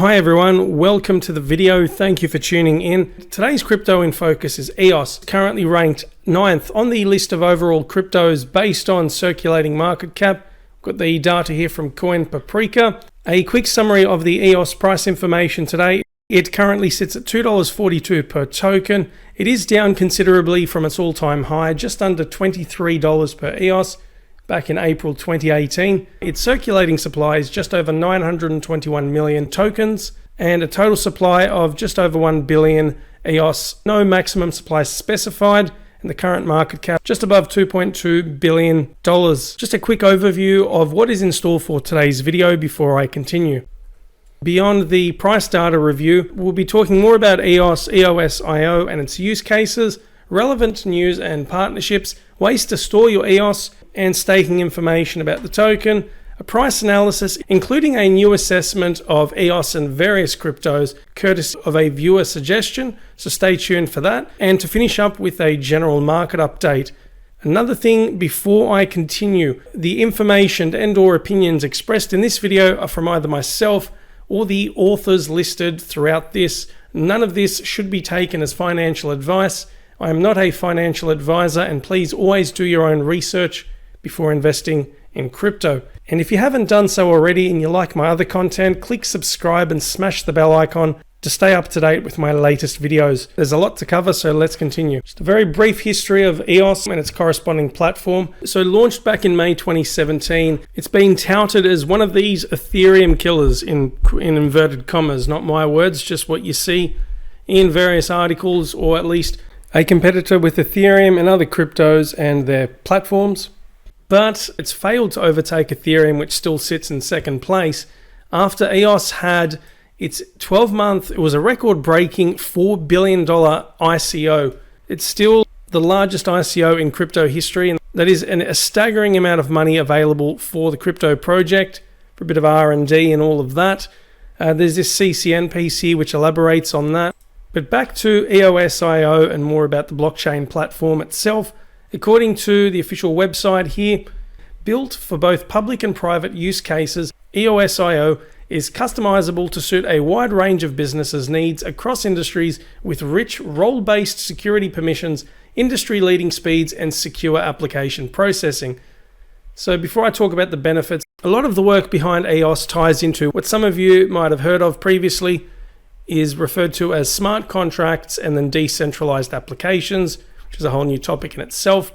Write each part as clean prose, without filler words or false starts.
Hi everyone, welcome to the video. Thank you for tuning in. Today's crypto in focus is EOS, currently ranked 9th on the list of overall cryptos based on circulating market cap. Got the data here from Coin Paprika. A quick summary of the EOS price information today. It currently sits at $2.42 per token. It is down considerably from its all-time high, just under $23 per EOS back in April 2018. Its circulating supply is just over 921 million tokens and a total supply of just over 1 billion EOS. No maximum supply specified, and the current market cap just above $2.2 billion. Just a quick overview of what is in store for today's video before I continue. Beyond the price data review, we'll be talking more about EOSIO and its use cases, relevant news and partnerships, ways to store your EOS, and staking information about the token, a price analysis, including a new assessment of EOS and various cryptos, courtesy of a viewer suggestion, so stay tuned for that, and to finish up with a general market update. Another thing before I continue, the information and/or opinions expressed in this video are from either myself or the authors listed throughout this. None of this should be taken as financial advice. I am not a financial advisor, and please always do your own research before investing in crypto. And if you haven't done so already and you like my other content, click subscribe and smash the bell icon to stay up to date with my latest videos. There's a lot to cover, so let's continue. Just a very brief history of EOS and its corresponding platform. So launched back in May 2017, it's been touted as one of these Ethereum killers in inverted commas, not my words, just what you see in various articles, or at least a competitor with Ethereum and other cryptos and their platforms. But it's failed to overtake Ethereum, which still sits in second place, after EOS had its 12-month, it was a record-breaking $4 billion ICO. It's still the largest ICO in crypto history, and that is a staggering amount of money available for the crypto project, for a bit of R&D and all of that. There's this CCN piece here which elaborates on that. But back to EOSIO and more about the blockchain platform itself. According to the official website here, built for both public and private use cases, EOSIO is customizable to suit a wide range of businesses' needs across industries with rich role-based security permissions, industry-leading speeds, and secure application processing. So before I talk about the benefits, a lot of the work behind EOS ties into what some of you might have heard of previously, is referred to as smart contracts and then decentralized applications, which is a whole new topic in itself.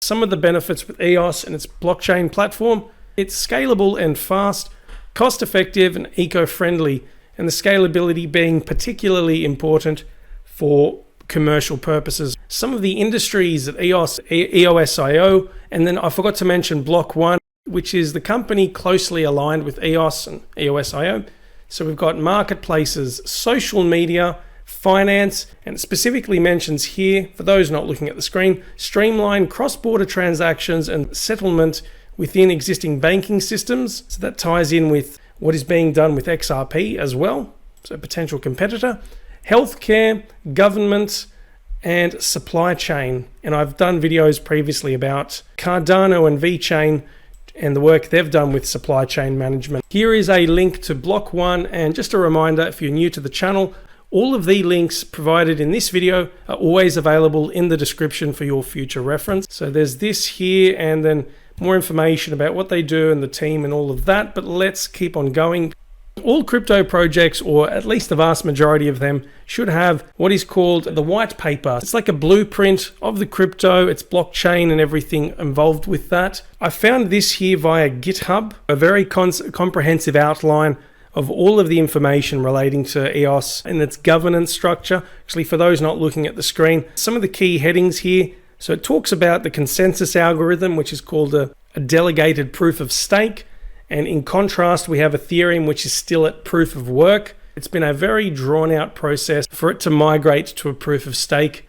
Some of the benefits with EOS and its blockchain platform: it's scalable and fast, cost-effective and eco-friendly, and the scalability being particularly important for commercial purposes. Some of the industries that EOSIO, and then I forgot to mention Block One, which is the company closely aligned with EOS and EOSIO. So we've got marketplaces, social media, finance, and it specifically mentions here, for those not looking at the screen, streamline cross-border transactions and settlement within existing banking systems. So that ties in with what is being done with XRP as well, so a potential competitor. Healthcare, government, and supply chain. And I've done videos previously about Cardano and VeChain and the work they've done with supply chain management. Here is a link to Block One, and just a reminder, if you're new to the channel, all of the links provided in this video are always available in the description for your future reference. So there's this here, and then more information about what they do and the team and all of that, but let's keep on going. All crypto projects, or at least the vast majority of them, should have what is called the white paper. It's like a blueprint of the crypto, its blockchain and everything involved with that. I found this here via GitHub, a very comprehensive outline of all of the information relating to EOS and its governance structure. Actually, for those not looking at the screen, some of the key headings here. So it talks about the consensus algorithm, which is called a delegated proof of stake. And in contrast, we have Ethereum, which is still at proof of work. It's been a very drawn out process for it to migrate to a proof of stake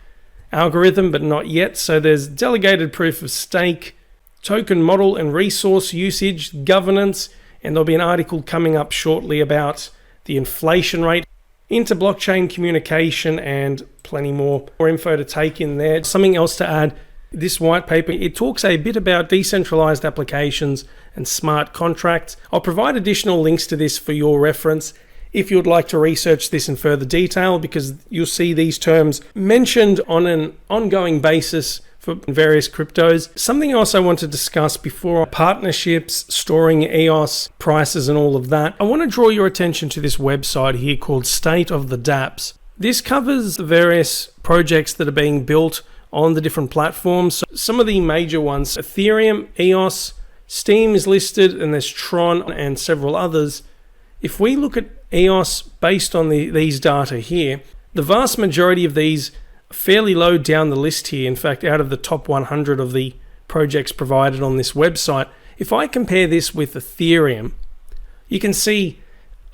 algorithm, but not yet. So there's delegated proof of stake, token model and resource usage, governance, and there'll be an article coming up shortly about the inflation rate, inter-blockchain communication, and plenty more info to take in there. Something else to add, this white paper, it talks a bit about decentralized applications and smart contracts. I'll provide additional links to this for your reference. if you would like to research this in further detail, because you'll see these terms mentioned on an ongoing basis for various cryptos. Something else I want to discuss before partnerships, storing EOS, prices and all of that. I want to draw your attention to this website here called State of the dApps. This covers the various projects that are being built on the different platforms. So some of the major ones: Ethereum, EOS, Steam is listed, and there's Tron and several others. If we look at EOS based on these data here, the vast majority of these are fairly low down the list here. In fact, out of the top 100 of the projects provided on this website, if I compare this with Ethereum, you can see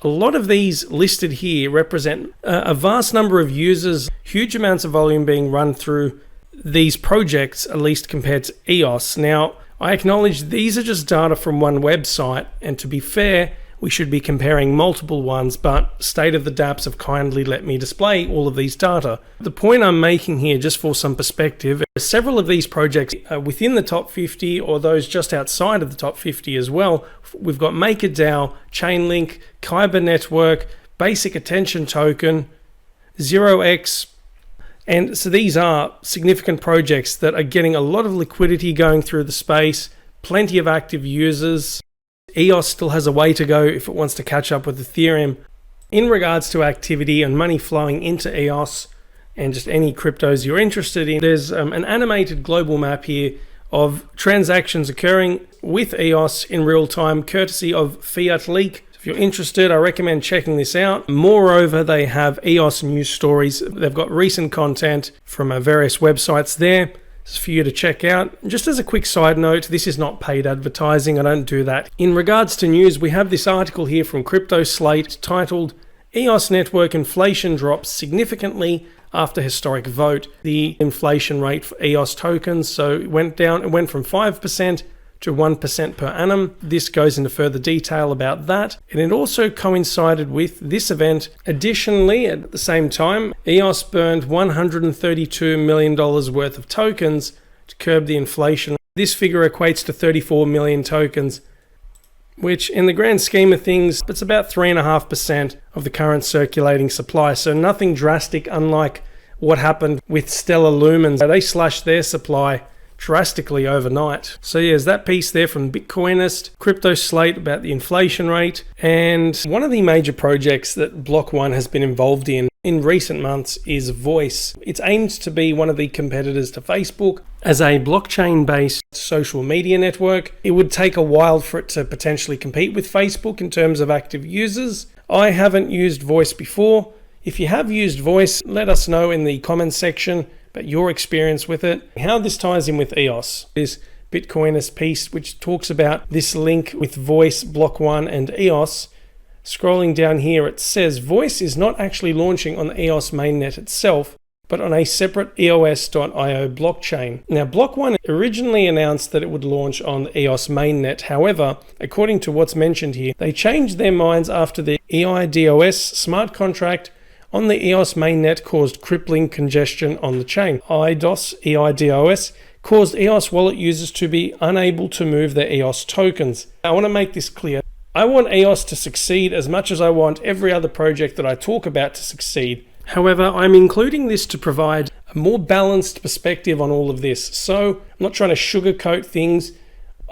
a lot of these listed here represent a vast number of users, huge amounts of volume being run through these projects, at least compared to EOS. Now, I acknowledge these are just data from one website, and to be fair, we should be comparing multiple ones, but State of the dApps have kindly let me display all of these data. The point I'm making here, just for some perspective, several of these projects are within the top 50 or those just outside of the top 50 as well. We've got MakerDAO, Chainlink, Kyber Network, Basic Attention Token, 0x, and so these are significant projects that are getting a lot of liquidity going through the space, plenty of active users. EOS still has a way to go if it wants to catch up with Ethereum. In regards to activity and money flowing into EOS and just any cryptos you're interested in, there's an animated global map here of transactions occurring with EOS in real time, courtesy of Fiat Leak. If you're interested, I recommend checking this out. Moreover, they have EOS news stories. They've got recent content from various websites there for you to check out. Just as a quick side note, this is not paid advertising. I don't do that. In regards to news, we have this article here from Crypto Slate titled EOS Network Inflation Drops Significantly After Historic Vote. The inflation rate for EOS tokens, so it went from 5% to 1% per annum. This goes into further detail about that, and it also coincided with this event. Additionally, at the same time, EOS burned $132 million worth of tokens to curb the inflation. This figure equates to 34 million tokens, which in the grand scheme of things, it's about 3.5% of the current circulating supply. So nothing drastic, unlike what happened with Stellar Lumens. They slashed their supply drastically overnight. So yeah, there's that piece there from Bitcoinist, Crypto Slate about the inflation rate. And one of the major projects that Block One has been involved in recent months is Voice. It's aimed to be one of the competitors to Facebook as a blockchain-based social media network. It would take a while for it to potentially compete with Facebook in terms of active users. I haven't used Voice before. If you have used Voice, let us know in the comments section about your experience with it. How this ties in with EOS is Bitcoinist piece, which talks about this link with Voice, Block One, and EOS. Scrolling down here, it says Voice is not actually launching on the EOS mainnet itself, but on a separate EOS.io blockchain. Now, Block One originally announced that it would launch on the EOS mainnet. However, according to what's mentioned here, they changed their minds after the EIDOS smart contract on the EOS mainnet caused crippling congestion on the chain. EIDOS caused EOS wallet users to be unable to move their EOS tokens. I want to make this clear. I want EOS to succeed as much as I want every other project that I talk about to succeed. However, I'm including this to provide a more balanced perspective on all of this. So I'm not trying to sugarcoat things.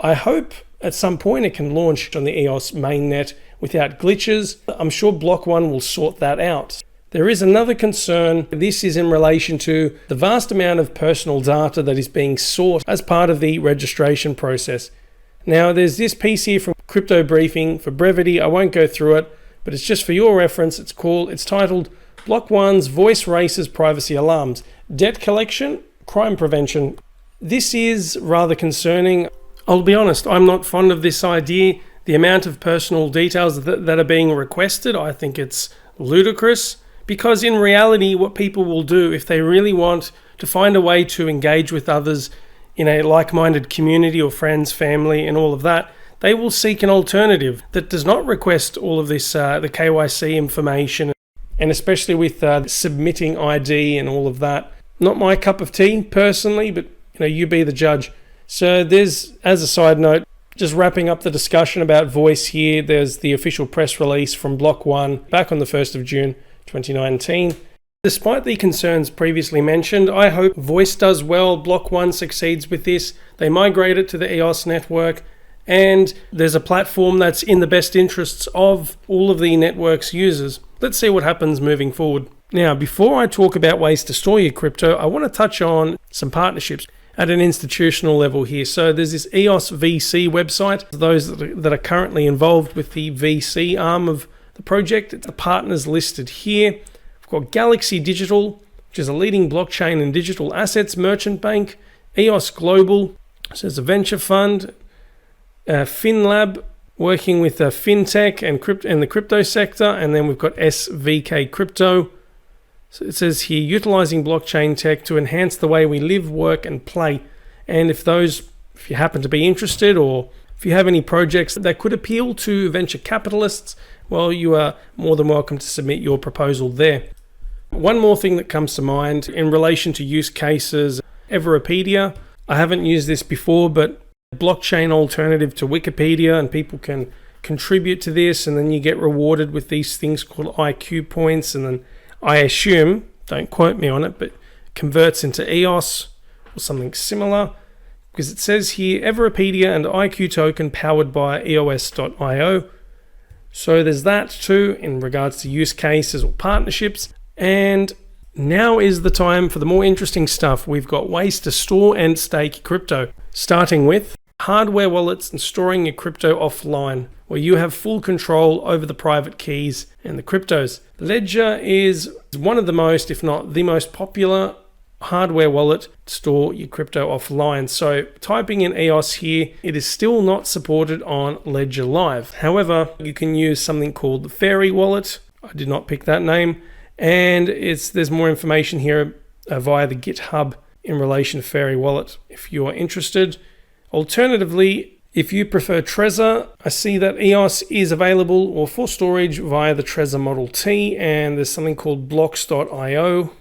I hope at some point it can launch on the EOS mainnet without glitches. I'm sure Block One will sort that out. There is another concern. This is in relation to the vast amount of personal data that is being sought as part of the registration process. Now, there's this piece here from Crypto Briefing. For brevity, I won't go through it, but it's just for your reference. It's titled Block One's Voice Raises Privacy Alarms, Debt Collection, Crime Prevention. This is rather concerning. I'll be honest, I'm not fond of this idea. The amount of personal details that are being requested, I think it's ludicrous. Because in reality, what people will do if they really want to find a way to engage with others in a like-minded community or friends, family, and all of that, they will seek an alternative that does not request all of this, the KYC information, and especially with submitting ID and all of that. Not my cup of tea personally, but you be the judge. So there's, as a side note, Just wrapping up the discussion about Voice here, there's the official press release from Block 1 back on the 1st of June 2019. Despite the concerns previously mentioned, I hope Voice does well, Block 1 succeeds with this, they migrate it to the EOS network, and there's a platform that's in the best interests of all of the network's users. Let's see what happens moving forward. Now, before I talk about ways to store your crypto, I want to touch on some partnerships at an institutional level here. So there's this EOS VC website. Those that are currently involved with the VC arm of the project, the partners listed here. We've got Galaxy Digital, which is a leading blockchain and digital assets merchant bank. EOS Global, so it's a venture fund. FinLab, working with fintech and the crypto sector. And then we've got SVK Crypto. So it says here, utilizing blockchain tech to enhance the way we live, work, and play. And if you happen to be interested, or if you have any projects that could appeal to venture capitalists, well, you are more than welcome to submit your proposal there. One more thing that comes to mind in relation to use cases, Everpedia. I haven't used this before, but blockchain alternative to Wikipedia, and people can contribute to this, and then you get rewarded with these things called IQ points, and then I assume, don't quote me on it, but converts into EOS or something similar, because it says here Everpedia and IQ token powered by EOS.io. So there's that too in regards to use cases or partnerships. And now is the time for the more interesting stuff. We've got ways to store and stake crypto, starting with hardware wallets and storing your crypto offline, where you have full control over the private keys and the cryptos. Ledger is one of the most, if not the most popular hardware wallet to store your crypto offline. So typing in EOS here, it is still not supported on Ledger Live. However, you can use something called the Fairy Wallet. I did not pick that name. And there's more information here via the GitHub in relation to Fairy Wallet if you are interested. Alternatively, if you prefer Trezor, I see that EOS is available or for storage via the Trezor Model T, and there's something called blocks.io.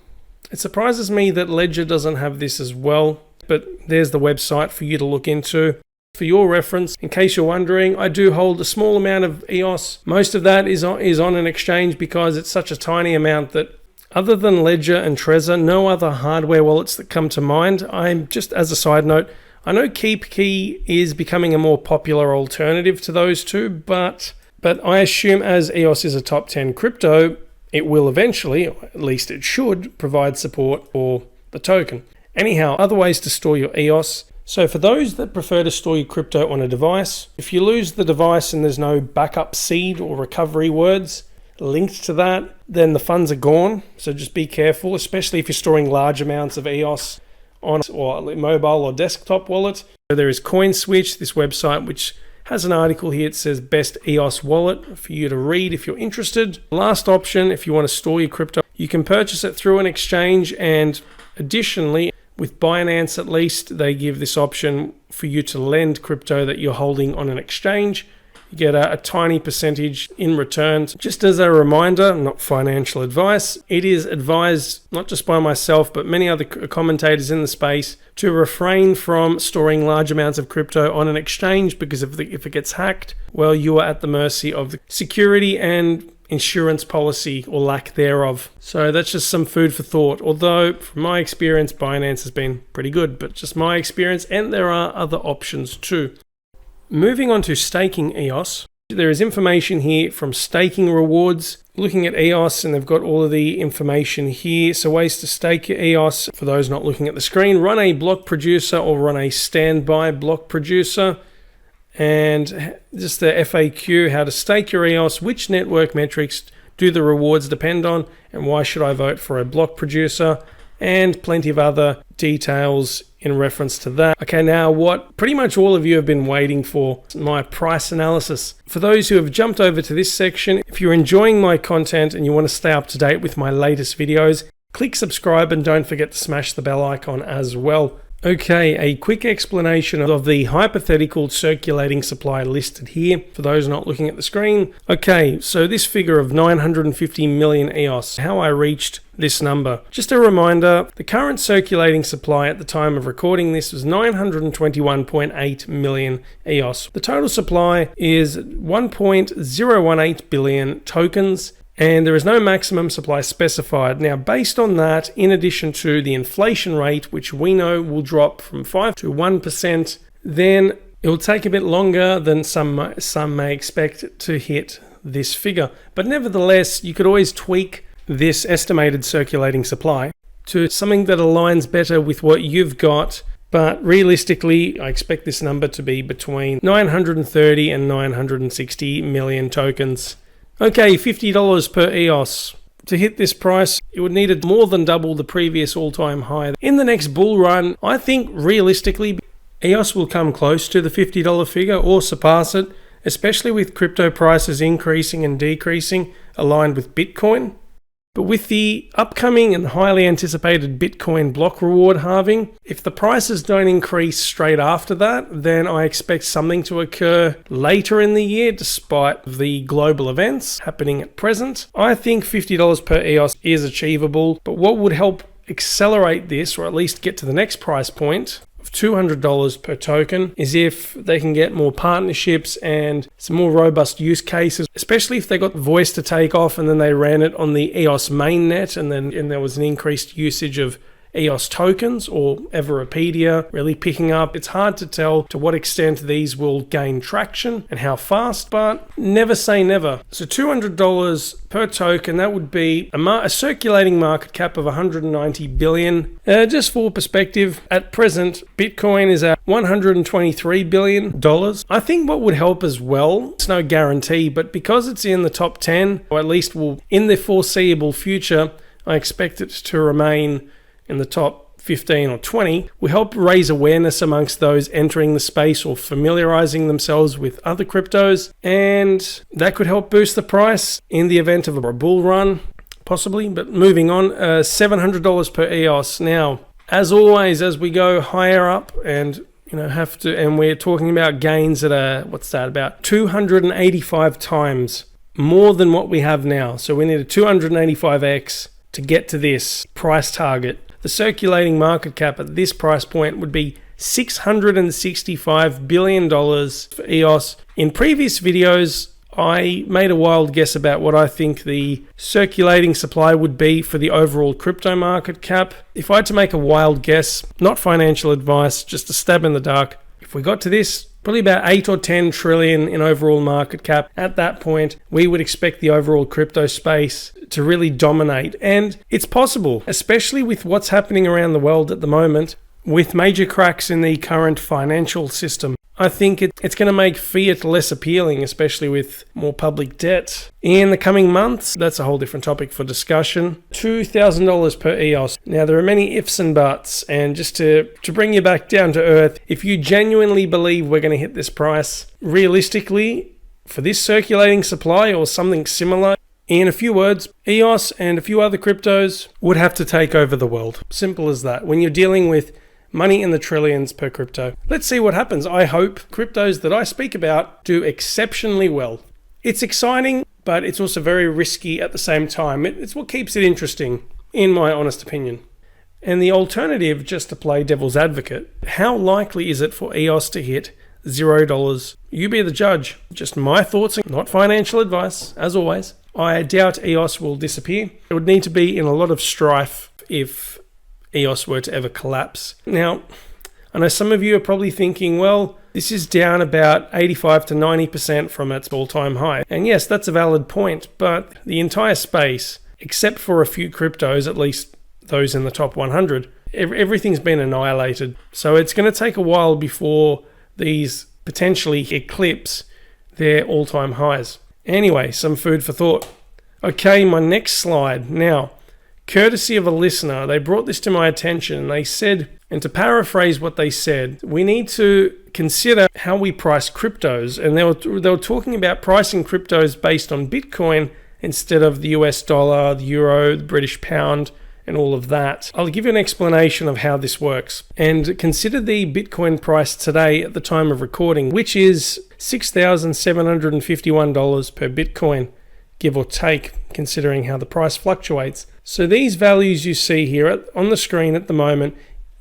It surprises me that Ledger doesn't have this as well, but there's the website for you to look into. For your reference, in case you're wondering, I do hold a small amount of EOS. Most of that is on an exchange because it's such a tiny amount that other than Ledger and Trezor, no other hardware wallets that come to mind. I'm just, as a side note, I know KeepKey is becoming a more popular alternative to those two, but I assume as EOS is a top 10 crypto, it will eventually, or at least it should, provide support for the token. Anyhow, other ways to store your EOS. So for those that prefer to store your crypto on a device, if you lose the device and there's no backup seed or recovery words linked to that, then the funds are gone. So just be careful, especially if you're storing large amounts of EOS on or mobile or desktop wallet. So there is CoinSwitch, this website, which has an article here. It says best EOS wallet for you to read if you're interested. Last option, if you want to store your crypto, you can purchase it through an exchange, and additionally, with Binance at least, they give this option for you to lend crypto that you're holding on an exchange. You get a tiny percentage in return. Just as a reminder, not financial advice, it is advised not just by myself, but many other commentators in the space to refrain from storing large amounts of crypto on an exchange, because if it gets hacked, well, you are at the mercy of the security and insurance policy or lack thereof. So that's just some food for thought. Although from my experience, Binance has been pretty good, but just my experience, and there are other options too. Moving on to staking EOS, there is information here from Staking Rewards. Looking at EOS, and they've got all of the information here. So ways to stake your EOS, for those not looking at the screen, run a block producer or run a standby block producer. And just the FAQ, how to stake your EOS, which network metrics do the rewards depend on, and why should I vote for a block producer, and plenty of other details in reference to that. Okay, now what pretty much all of you have been waiting for, my price analysis. For those who have jumped over to this section, if you're enjoying my content and you want to stay up to date with my latest videos, click subscribe and don't forget to smash the bell icon as well. Okay, a quick explanation of the hypothetical circulating supply listed here for those not looking at the screen. Okay, so this figure of 950 million EOS, how I reached this number. Just a reminder, the current circulating supply at the time of recording this was 921.8 million EOS. The total supply is 1.018 billion tokens, and there is no maximum supply specified. Now, based on that, in addition to the inflation rate, which we know will drop from 5 to 1%, then it will take a bit longer than some may expect to hit this figure. But nevertheless, you could always tweak this estimated circulating supply to something that aligns better with what you've got. But realistically, I expect this number to be between 930 and 960 million tokens. Okay, $50 per EOS. To hit this price, it would need more than double the previous all-time high. In the next bull run, I think realistically, EOS will come close to the $50 figure or surpass it, especially with crypto prices increasing and decreasing, aligned with Bitcoin. But with the upcoming and highly anticipated Bitcoin block reward halving, if the prices don't increase straight after that, then I expect something to occur later in the year despite the global events happening at present. I think $50 per EOS is achievable, but what would help accelerate this, or at least get to the next price point of $200 per token, is if they can get more partnerships and some more robust use cases, especially if they got voice to take off and then they ran it on the EOS mainnet and there was an increased usage of EOS tokens or Everpedia really picking up. It's hard to tell to what extent these will gain traction and how fast, but never say never. So $200 per token, that would be a circulating market cap of 190 billion. Just for perspective, at present, Bitcoin is at $123 billion. I think what would help as well, it's no guarantee, but because it's in the top 10, or at least will in the foreseeable future, I expect it to remain in the top 15 or 20, will help raise awareness amongst those entering the space or familiarizing themselves with other cryptos, and that could help boost the price in the event of a bull run, possibly. But moving on, $700 per EOS. Now, as always, as we go higher up and and we're talking about gains that are, about 285 times more than what we have now. So we need a 285x to get to this price target. The circulating market cap at this price point would be $665 billion for EOS. In previous videos, I made a wild guess about what I think the circulating supply would be for the overall crypto market cap. If I had to make a wild guess, not financial advice, just a stab in the dark, if we got to this, probably about 8 or 10 trillion in overall market cap. At that point, we would expect the overall crypto space to really dominate. And it's possible, especially with what's happening around the world at the moment, with major cracks in the current financial system. I think it's going to make fiat less appealing, especially with more public debt. In the coming months, that's a whole different topic for discussion. $2,000 per EOS. Now, there are many ifs and buts, and just to bring you back down to earth, if you genuinely believe we're going to hit this price, realistically, for this circulating supply or something similar, in a few words, EOS and a few other cryptos would have to take over the world. Simple as that. When you're dealing with money in the trillions per crypto. Let's see what happens. I hope cryptos that I speak about do exceptionally well. It's exciting, but it's also very risky at the same time. It's what keeps it interesting, in my honest opinion. And the alternative, just to play devil's advocate, how likely is it for EOS to hit $0? You be the judge. Just my thoughts, not financial advice, as always. I doubt EOS will disappear. It would need to be in a lot of strife if EOS were to ever collapse. Now, I know some of you are probably thinking, well, this is down about 85 to 90% from its all-time high. And yes, that's a valid point, but the entire space, except for a few cryptos, at least those in the top 100, everything's been annihilated. So it's going to take a while before these potentially eclipse their all-time highs. Anyway, some food for thought. Okay, my next slide. Now, courtesy of a listener, they brought this to my attention and they said, and to paraphrase what they said, we need to consider how we price cryptos. And they were talking about pricing cryptos based on Bitcoin instead of the US dollar, the euro, the British pound, and all of that. I'll give you an explanation of how this works. And consider the Bitcoin price today at the time of recording, which is $6,751 per Bitcoin, give or take, considering how the price fluctuates. So these values you see here on the screen at the moment,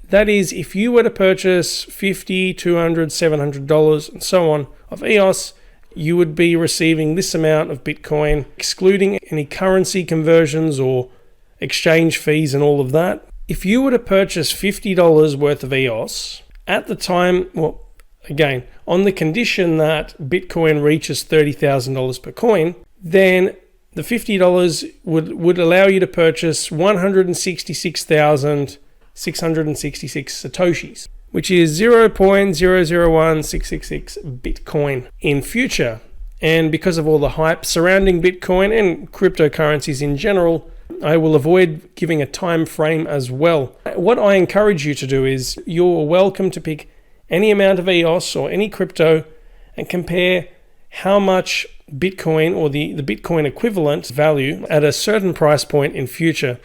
that is if you were to purchase $50, $200, $700 and so on of EOS, you would be receiving this amount of Bitcoin, excluding any currency conversions or exchange fees and all of that. If you were to purchase $50 worth of EOS at the time, well, again, on the condition that Bitcoin reaches $30,000 per coin, then the $50 would allow you to purchase 166,666 Satoshis, which is 0.001666 Bitcoin in future. And because of all the hype surrounding Bitcoin and cryptocurrencies in general, I will avoid giving a time frame as well. What I encourage you to do is you're welcome to pick any amount of EOS or any crypto and compare how much Bitcoin or the Bitcoin equivalent value at a certain price point in future.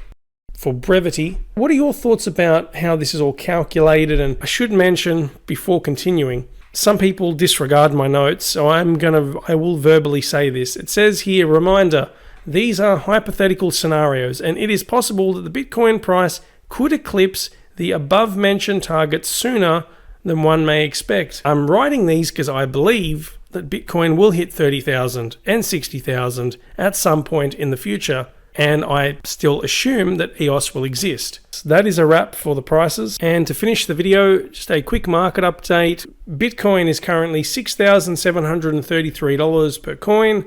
For brevity, what are your thoughts about how this is all calculated? And I should mention before continuing, some people disregard my notes, so I will verbally say this. It says here, reminder, these are hypothetical scenarios, and it is possible that the Bitcoin price could eclipse the above mentioned target sooner than one may expect. I'm writing these because I believe that Bitcoin will hit 30,000 and 60,000 at some point in the future, and I still assume that EOS will exist. So that is a wrap for the prices. And to finish the video, just a quick market update. Bitcoin is currently $6,733 per coin.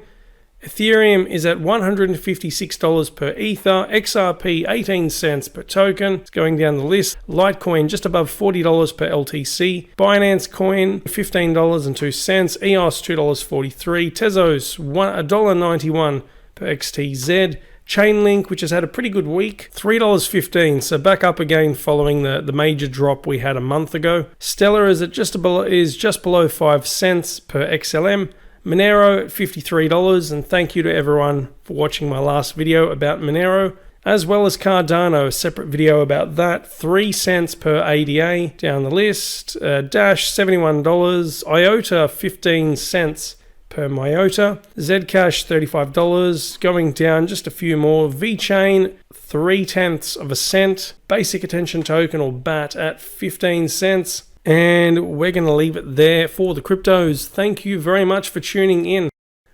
Ethereum is at $156 per Ether, XRP 18 cents per token. It's going down the list. Litecoin just above $40 per LTC. Binance Coin $15.02. EOS $2.43. Tezos $1.91 per XTZ. Chainlink, which has had a pretty good week, $3.15, so back up again following the major drop we had a month ago. Stellar is just below 5 cents per XLM. Monero at $53, and thank you to everyone for watching my last video about Monero, as well as Cardano, a separate video about that, 3 cents per ADA down the list. Dash $71, IOTA 15 cents per MIOTA, Zcash $35, going down just a few more. VeChain 0.3 cents, Basic Attention Token or BAT at 15 cents. And we're going to leave it there for the cryptos. Thank you very much for tuning in.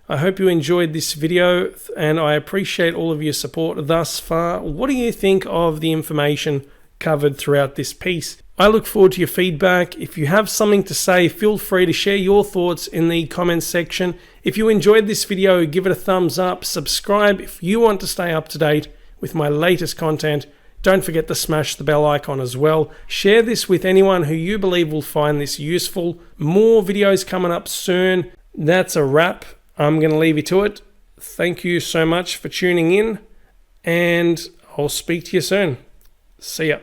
I hope you enjoyed this video and I appreciate all of your support thus far. What do you think of the information covered throughout this piece? I look forward to your feedback. If you have something to say, feel free to share your thoughts in the comments section. If you enjoyed this video, give it a thumbs up, subscribe if you want to stay up to date with my latest content. Don't forget to smash the bell icon as well. Share this with anyone who you believe will find this useful. More videos coming up soon. That's a wrap. I'm going to leave you to it. Thank you so much for tuning in, and I'll speak to you soon. See ya.